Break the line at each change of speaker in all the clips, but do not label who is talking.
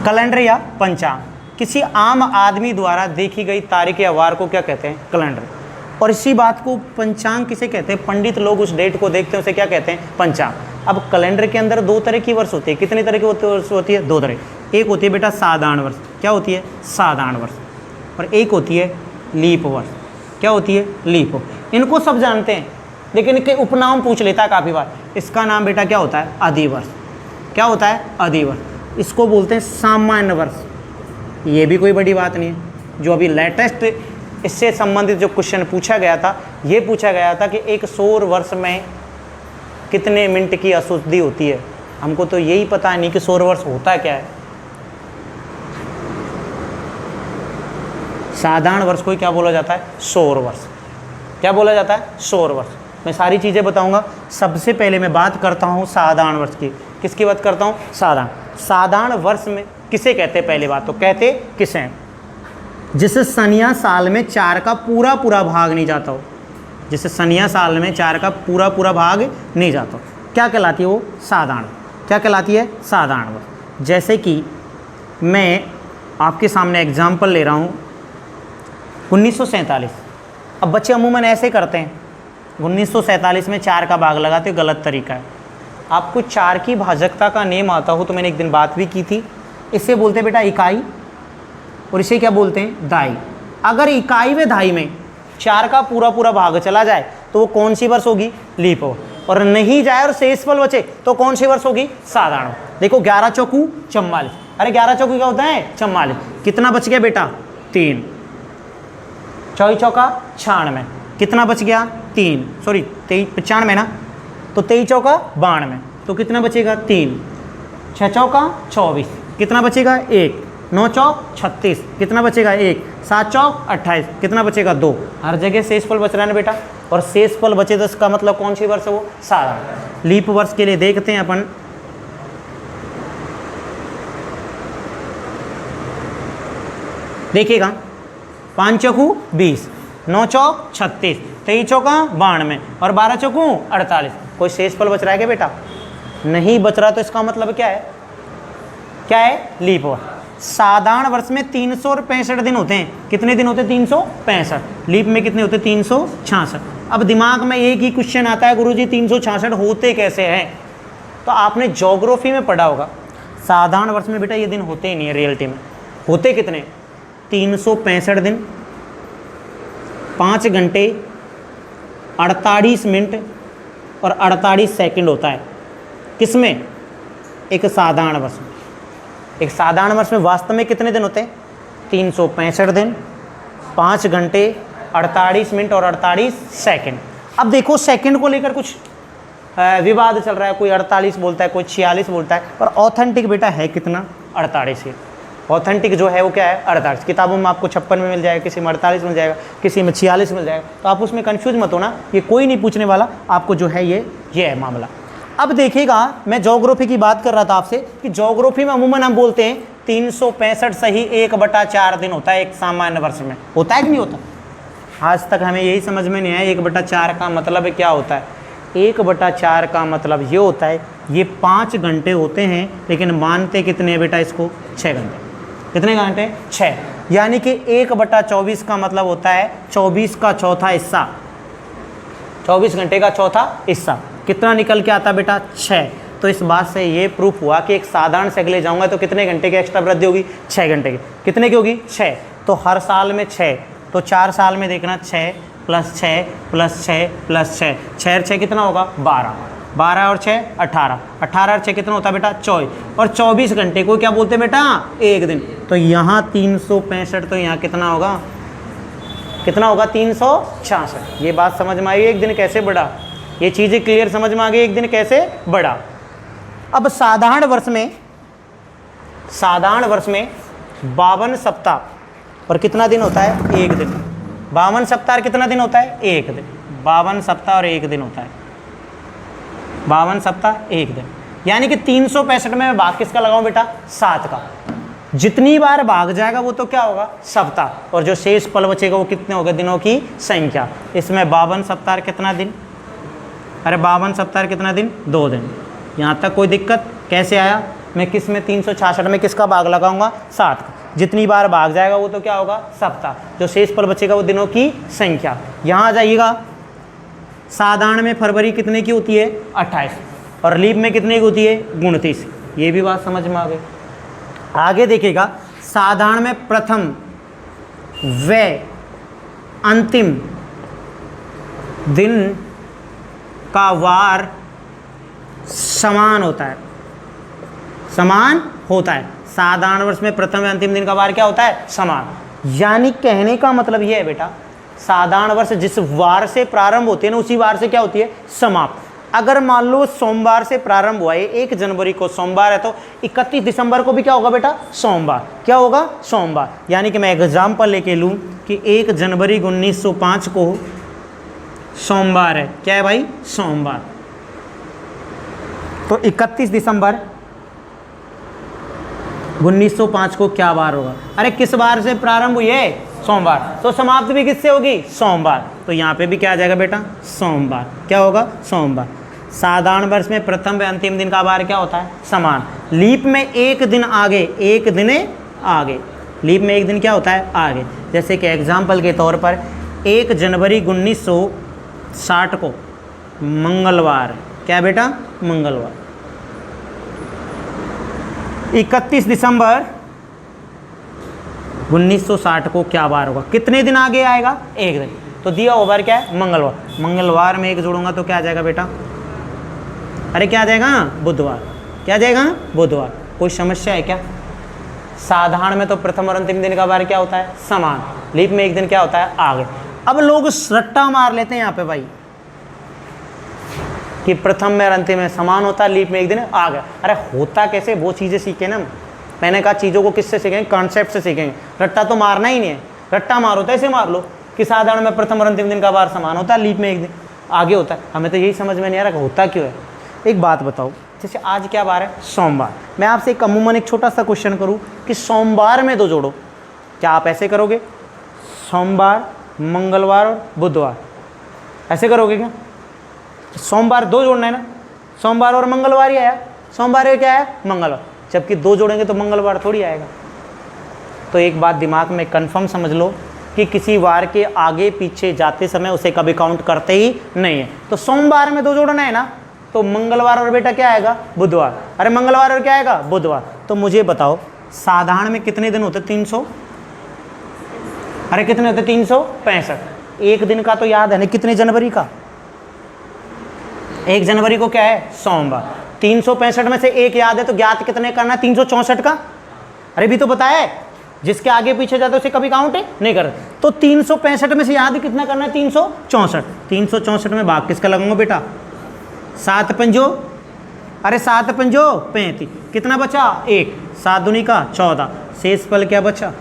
Calendar या पंचांग, किसी आम आदमी द्वारा देखी गई तारीख या वार को क्या कहते हैं? कैलेंडर। और इसी बात को पंचांग किसे कहते हैं? पंडित लोग उस डेट को देखते हैं, उसे क्या कहते हैं? पंचांग। अब कैलेंडर के अंदर दो तरह की वर्ष होती है। कितनी तरह की वर्ष होती है? दो तरह। एक होती है बेटा साधारण वर्ष। क्या होती है? साधारण वर्ष। और एक होती है लीप वर्ष। क्या होती है? लीप। इनको सब जानते हैं, लेकिन इनके उपनाम पूछ लेता है काफ़ी बार। इसका नाम बेटा क्या होता है? अधिवर्ष। क्या होता है? अधिवर्ष। इसको बोलते हैं सामान्य वर्ष। ये भी कोई बड़ी बात नहीं है। जो अभी लेटेस्ट इससे संबंधित जो क्वेश्चन पूछा गया था, ये पूछा गया था कि एक सौर वर्ष में कितने मिनट की अशुद्धि होती है। हमको तो यही पता नहीं कि सौर वर्ष होता क्या है। साधारण वर्ष को क्या बोला जाता है? सौर वर्ष। क्या बोला जाता है? सौर वर्ष। मैं सारी चीज़ें बताऊंगा। सबसे पहले मैं बात करता हूँ साधारण वर्ष की। किसकी बात करता हूँ? साधारण वर्ष में किसे कहते हैं? पहले बात तो कहते किसे हैं? जिसे सनिया साल में 4 का पूरा भाग नहीं जाता हो। जिसे सनिया साल में 4 का पूरा भाग नहीं जाता हो, क्या कहलाती है वो? साधारण। क्या कहलाती है? साधारण वर्ष। जैसे कि मैं आपके सामने एग्जाम्पल ले रहा हूँ 1947। अब बच्चे अमूमन ऐसे करते हैं, 1947 में 4 का भाग लगाते हो, गलत तरीका है। आपको 4 की भाजकता का नेम आता हो तो मैंने एक दिन बात भी की थी। इसे बोलते हैं बेटा इकाई, और इसे क्या बोलते हैं? दाई। अगर इकाई व दाई में 4 का पूरा भाग चला जाए तो वो कौन सी वर्ष होगी? लीप वर्ष। और नहीं जाए और शेषफल बचे तो कौन सी वर्ष होगी? साधारण। देखो 11 चौकू 44। अरे 11 चौकू क्या होता है? 44। कितना बच गया बेटा? 3। 24 चौका 96। कितना बच गया? 3। सॉरी 95 ना, तो 23 चौका 92। तो कितना बचेगा? 3। 6 चौका 24। कितना बचेगा? 1। 9 चौक 36। कितना बचेगा? 1। 7 चौक 28। कितना बचेगा? 2। हर जगह शेषफल बच रहा है ना बेटा। और शेषफल बचे तो इसका मतलब कौन सी वर्ष है वो? साधारण। लीप वर्ष के लिए देखते हैं अपन। देखिएगा 5 चौकू 20, 9 चौक 36, 23 चौका 92 और 12 चौकू 48। कोई शेषफल बच रहा है क्या बेटा? नहीं बच रहा। तो इसका मतलब क्या है? क्या है? लीप वर्ष। साधारण वर्ष में 365 दिन होते हैं। कितने दिन होते हैं? 365। लीप में कितने होते हैं? 366। अब दिमाग में एक ही क्वेश्चन आता है, गुरुजी 366 होते कैसे हैं? तो आपने ज्योग्राफी में पढ़ा होगा, साधारण वर्ष में बेटा ये दिन होते ही नहीं है। रियलिटी में होते कितने? 365 दिन, 5 घंटे 48 मिनट और 48 सेकंड होता है। किसमें? एक साधारण वर्ष में। एक साधारण वर्ष में वास्तव में कितने दिन होते हैं? 365 दिन, 5 घंटे 48 मिनट और 48 सेकंड। अब देखो सेकंड को लेकर कुछ विवाद चल रहा है। कोई 48 बोलता है, कोई 46 बोलता है, पर ऑथेंटिक बेटा है कितना? 48 ही। ऑथेंटिक जो है वो क्या है? 48। किताबों में आपको 56 में मिल जाएगा, किसी में 48 मिल जाएगा, किसी में 46 मिल जाएगा। तो आप उसमें कंफ्यूज मत होना, ये कोई नहीं पूछने वाला आपको जो है ये है मामला। अब देखिएगा, मैं ज्योग्राफी की बात कर रहा था आपसे कि ज्योग्राफी में अमूमन हम बोलते हैं 365 सही 1/4 दिन होता है एक सामान्य वर्ष में। होता है कि नहीं होता? आज तक हमें यही समझ में नहीं आया 1/4 का मतलब क्या होता है। 1/4 का मतलब ये होता है, ये 5 घंटे होते हैं, लेकिन मानते कितने हैं बेटा इसको? 6 घंटे। कितने घंटे? 6। यानी कि 1/24 का मतलब होता है 24 का चौथा हिस्सा। 24 घंटे का चौथा हिस्सा कितना निकल के आता बेटा? 6। तो इस बात से ये प्रूफ हुआ कि एक साधारण से अगले जाऊंगा तो कितने घंटे की एक्स्ट्रा वृद्धि होगी? 6 घंटे की। कितने की होगी? 6। तो हर साल में 6, तो 4 साल में देखना 6 + 6 + 6 + 6, 6 और 6 कितना होगा? 12। 12 और 6 18, 18 और 6 कितना होता है बेटा? 24। और 24 घंटे को क्या बोलते हैं बेटा? एक दिन। तो यहाँ 365, तो यहाँ कितना होगा? कितना होगा? 366। ये बात समझ में आई? एक दिन कैसे बढ़ा? ये चीज़ें क्लियर समझ में आ गई? एक दिन कैसे बढ़ा? अब साधारण वर्ष में 52 सप्ताह और कितना दिन होता है? एक दिन। 52 सप्ताह और कितना दिन होता है? एक दिन। 52 सप्ताह और एक दिन होता है। 52 सप्ताह एक दिन। यानी कि 365 में भाग किसका लगाऊं बेटा? 7 का। जितनी बार भाग जाएगा वो तो क्या होगा? सप्ताह। और जो शेष पल बचेगा वो कितने होगा? दिनों की संख्या। इसमें 52 सप्ताह कितना दिन? अरे 52 सप्ताह कितना दिन? 2 दिन। यहाँ तक कोई दिक्कत? कैसे आया? मैं किस में 366 में किसका भाग लगाऊंगा? 7 का। जितनी बार भाग जाएगा वो तो क्या होगा? सप्ताह। जो शेष पल बचेगा वो दिनों की संख्या। यहाँ आ जाइएगा, साधारण में फरवरी कितने की होती है? 28, और लीप में कितने की होती है? 29। ये भी बात समझ में आ गई। आगे देखिएगा, साधारण में प्रथम व अंतिम दिन का वार समान होता है, समान होता है। साधारण वर्ष में प्रथम व अंतिम दिन का वार क्या होता है? समान। यानी कहने का मतलब ये है बेटा, साधारण वर्ष जिस वार से प्रारंभ होते हैं ना, उसी वार से क्या होती है? समाप्त। अगर मान लो सोमवार से प्रारंभ हुआ है, 1 जनवरी को सोमवार है, तो 31 दिसंबर को भी क्या होगा बेटा? सोमवार। क्या होगा? सोमवार। यानी कि मैं एग्जाम्पल लेके लूँ कि 1 जनवरी 1905 को सोमवार है। क्या है भाई? सोमवार। तो 31 दिसंबर 1905 को क्या बार होगा? अरे किस बार से प्रारंभ हुई है? सोमवार। तो समाप्त भी किससे होगी? सोमवार। तो यहाँ पे भी क्या आ जाएगा बेटा? सोमवार। क्या होगा? सोमवार। साधारण वर्ष में प्रथम व अंतिम दिन का वार क्या होता है? समान। लीप में एक दिन आगे, एक दिन आगे। लीप में एक दिन क्या होता है? आगे। जैसे कि एग्जाम्पल के तौर पर 1 जनवरी 1960 को मंगलवार। क्या बेटा? मंगलवार। 31 दिसंबर 1960 को क्या बार होगा? कितने दिन आगे आएगा? एक दिन। तो दिया हुआ बार क्या है? मंगलवार। मंगलवार में एक जोड़ूंगा तो क्या आ जाएगा बेटा? अरे क्या आ जाएगा? बुधवार। क्या आ जाएगा? बुधवार। कोई समस्या है क्या? साधारण में तो प्रथम और अंतिम दिन का बार क्या होता है? समान। लीप में एक दिन क्या होता है? आगे। अब लोग रट्टा मार लेते हैं यहाँ पे भाई कि प्रथम में और अंतिम में समान होता है, लीप में एक दिन आ गया। अरे होता कैसे? वो चीज़ें सीखे ना। मैंने कहा चीज़ों को किससे सीखेंगे? कॉन्सेप्ट से सीखेंगे। रट्टा तो मारना ही नहीं है। रट्टा मारो तो ऐसे मार लो कि साधारण में प्रथम और अंतिम दिन का बार समान होता है, लीप में एक दिन आगे होता है। हमें तो यही समझ में नहीं आ रहा होता क्यों है। एक बात बताओ, जैसे आज क्या बार है? सोमवार। मैं आपसे एक अमूमन एक छोटा सा क्वेश्चन करूँ कि सोमवार में 2 जोड़ो, क्या आप ऐसे करोगे? सोमवार, मंगलवार और बुधवार, ऐसे करोगे क्या? सोमवार 2 जोड़ना है ना, सोमवार और मंगलवार ही आया। सोमवार क्या है? मंगलवार। जबकि 2 जोड़ेंगे तो मंगलवार थोड़ी आएगा। तो एक बात दिमाग में कंफर्म समझ लो कि किसी वार के आगे पीछे जाते समय उसे कभी काउंट करते ही नहीं है। तो सोमवार में 2 जोड़ना है ना, तो मंगलवार और बेटा क्या आएगा? बुधवार। अरे मंगलवार और क्या आएगा? बुधवार। तो मुझे बताओ साधारण में कितने दिन होते? 300। अरे कितने होते? 365। एक दिन का तो याद है ना, कितने जनवरी का? 1 जनवरी को क्या है? सोमवार। 365 में से एक याद है तो ज्ञात कितने करना है? 364 का। अरे भी तो बताया है, जिसके आगे पीछे जाते उसे कभी काउंट नहीं करते। तो 365 में से याद कितना करना है? 364। 364 में भाग किसका लगाऊंगा बेटा? 7 पंजो, अरे 7 पंजो 35। कितना बचा? 1। 7 दूनी का 14। शेष पल क्या बचा?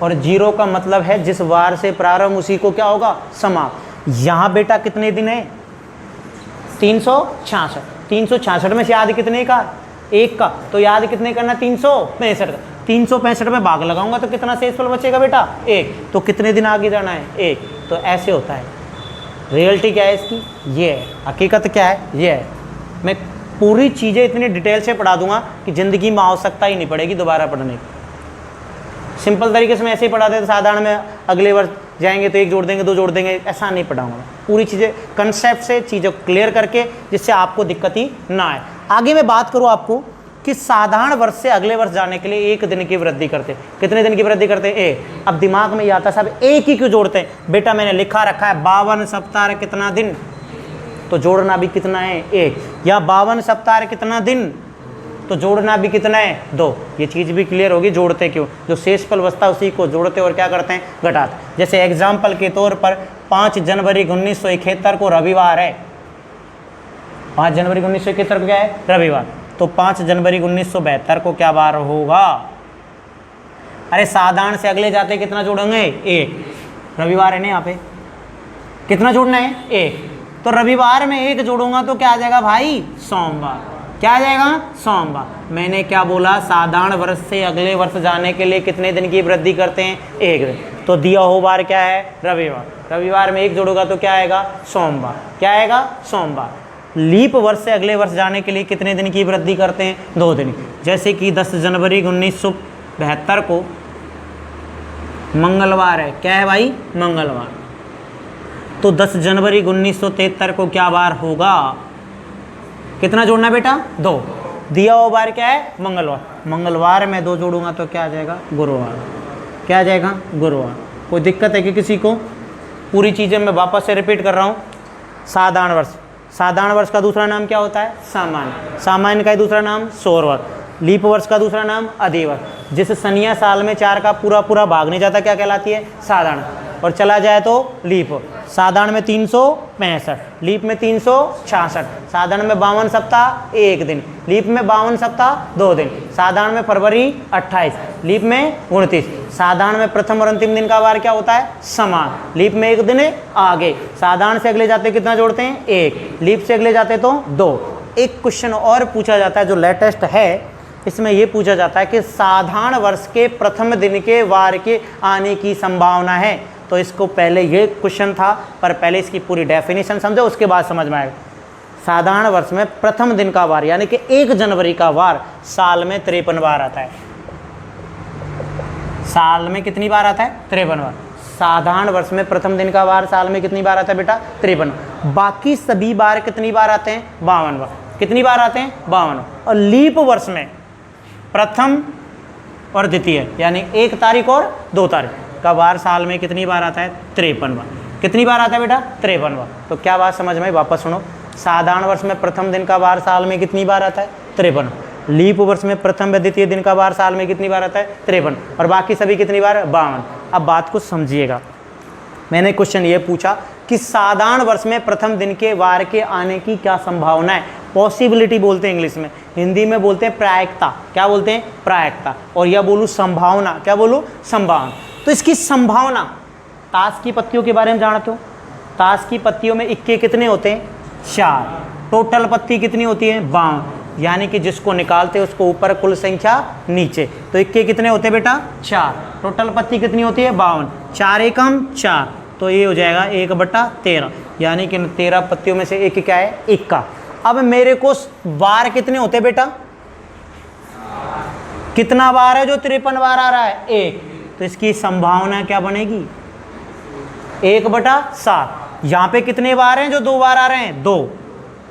और 0 का मतलब है जिस वार से प्रारंभ उसी को क्या होगा? समाप्त। यहाँ बेटा कितने दिन है? 366। 366 में से याद कितने का? 1 का। तो याद कितने करना? 365 का। 365 में भाग लगाऊंगा तो कितना शेष पल बचेगा बेटा? 1। तो कितने दिन आगे जाना है? 1। तो ऐसे होता है। रियलिटी क्या है इसकी? ये है। हकीकत क्या है? ये है। मैं पूरी चीज़ें इतनी डिटेल से पढ़ा दूंगा कि ज़िंदगी में आवश्यकता ही नहीं पड़ेगी दोबारा पढ़ने की। सिंपल तरीके से मैं ऐसे ही पढ़ाते थे। साधारण में अगले वर्ष जाएंगे तो 1 जोड़ देंगे, 2 जोड़ देंगे, ऐसा नहीं पढ़ाऊंगा। पूरी चीज़ें कंसेप्ट से चीज़ों क्लियर करके, जिससे आपको दिक्कत ही ना आए। आगे मैं बात करूँ आपको कि साधारण वर्ष से अगले वर्ष जाने के लिए 1 दिन की वृद्धि करते। कितने दिन की वृद्धि करते? 1। अब दिमाग में ये आता है साहब 1 ही क्यों जोड़ते हैं? बेटा मैंने लिखा रखा है 52 सप्ताह कितना दिन, तो जोड़ना भी कितना है? 1। या 52 सप्ताह कितना दिन, तो जोड़ना भी कितना है? 2। ये चीज़ भी क्लियर होगी जोड़ते क्यों। जो शेष पल बचता है उसी को जोड़ते और क्या करते हैं? घटाते। जैसे एग्जाम्पल के तौर पर 5 जनवरी 1971 को रविवार है। 5 जनवरी 1971 को क्या है? रविवार। तो 5 जनवरी 1972 को क्या बार होगा? अरे साधारण से अगले जाते कितना जोड़ेंगे? 1। रविवार है ना यहाँ पे, कितना जोड़ना है? 1। तो रविवार में 1 जोड़ूंगा तो क्या आ जाएगा भाई? सोमवार। क्या आ जाएगा? सोमवार। मैंने क्या बोला? साधारण वर्ष से अगले वर्ष जाने के लिए कितने दिन की वृद्धि करते हैं? 1 दिन। तो दिया हो बार क्या है? रविवार। रविवार में 1 जोड़ूंगा तो क्या आएगा? सोमवार। क्या आएगा? सोमवार। लीप वर्ष से अगले वर्ष जाने के लिए कितने दिन की वृद्धि करते हैं? 2 दिन। जैसे कि 10 जनवरी 1972 को मंगलवार है, क्या है भाई? मंगलवार। तो 10 जनवरी 1973 को क्या बार होगा? कितना जोड़ना बेटा? 2। दिया हुआ बार क्या है? मंगलवार। मंगलवार में 2 जोड़ूंगा तो क्या आ जाएगा? गुरुवार। क्या आ जाएगा? गुरुवार। कोई दिक्कत है कि किसी को? पूरी चीज़ें मैं वापस से रिपीट कर रहा हूँ। साधारण वर्ष, साधारण वर्ष का दूसरा नाम क्या होता है? सामान्य। सामान्य का दूसरा नाम सौर वर्ष। लीप वर्ष का दूसरा नाम अधिवर्ष। जिस सनिया साल में 4 का पूरा पूरा भाग नहीं जाता क्या कहलाती है? साधारण। और चला जाए तो लीप। साधारण में 365, लीप में 366, साधारण में 52 सप्ताह 1 दिन, लीप में 52 सप्ताह 2 दिन, साधारण में फरवरी 28, लीप में 29। साधारण में प्रथम और अंतिम दिन का वार क्या होता है? समान। लीप में 1 दिन आगे। साधारण से अगले जाते कितना जोड़ते हैं? 1। लीप से अगले जाते तो 2। एक क्वेश्चन और पूछा जाता है जो लेटेस्ट है, इसमें यह पूछा जाता है कि साधारण वर्ष के प्रथम दिन के वार के आने की संभावना है। तो इसको पहले ये क्वेश्चन था, पर पहले इसकी पूरी डेफिनेशन समझो, उसके बाद समझ में आएगा। साधारण वर्ष में प्रथम दिन का वार यानी कि 1 जनवरी का वार साल में 53 बार आता है। साल में कितनी बार आता है? 53 बार। साधारण वर्ष में प्रथम दिन का वार साल में कितनी बार आता है बेटा? 53। बाकी सभी बार कितनी बार आते हैं? 52 बार। कितनी बार आते हैं? 52। और लीप वर्ष में प्रथम और द्वितीय यानी 1 तारीख और 2 तारीख का वार साल में कितनी बार आता है? 53 बार। कितनी बार आता है बेटा? 53 बार। तो क्या बात समझ में आई? वापस सुनो। साधारण वर्ष में प्रथम दिन का वार साल में कितनी बार आता है? 53। लीप वर्ष में प्रथम व द्वितीय दिन का वार साल में कितनी बार आता है? 53। और बाकी सभी कितनी बार? 52। अब बात को समझिएगा। मैंने क्वेश्चन ये पूछा कि साधारण वर्ष में प्रथम दिन के वार के आने की क्या संभावना है? पॉसिबिलिटी बोलते हैं इंग्लिश में, हिंदी में बोलते हैं प्रायिकता। क्या बोलते हैं? प्रायिकता। और या बोलूँ संभावना। क्या बोलूँ? संभावना। तो इसकी संभावना, ताश की पत्तियों के बारे में जानते हो? ताश की पत्तियों में इक्के कितने होते हैं? 4। टोटल पत्ती कितनी होती है? 52। यानी कि जिसको निकालते हैं उसको ऊपर कुल संख्या नीचे। तो इक्के कितने होते हैं बेटा? 4। टोटल पत्ती कितनी होती है? 52। 4 एकम 4, तो ये हो जाएगा 1/13। यानी कि 13 पत्तियों में से एक क्या है? इक्का। अब मेरे को बार कितने होते बेटा? कितना बार है जो 53 बार आ रहा है? 1। तो इसकी संभावना क्या बनेगी? 1/7। यहाँ पे कितने बार हैं जो 2 बार आ रहे हैं? 2।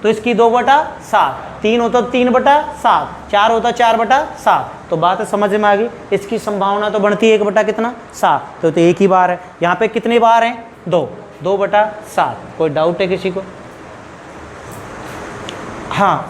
तो इसकी 2/7। 3 होता 3/7, 4 होता 4/7। तो बात समझ में आ गई। इसकी संभावना तो बढ़ती है 1/7। तो एक ही बार है। यहाँ पे कितने बार हैं? 2। 2/7। कोई डाउट है किसी को? हाँ।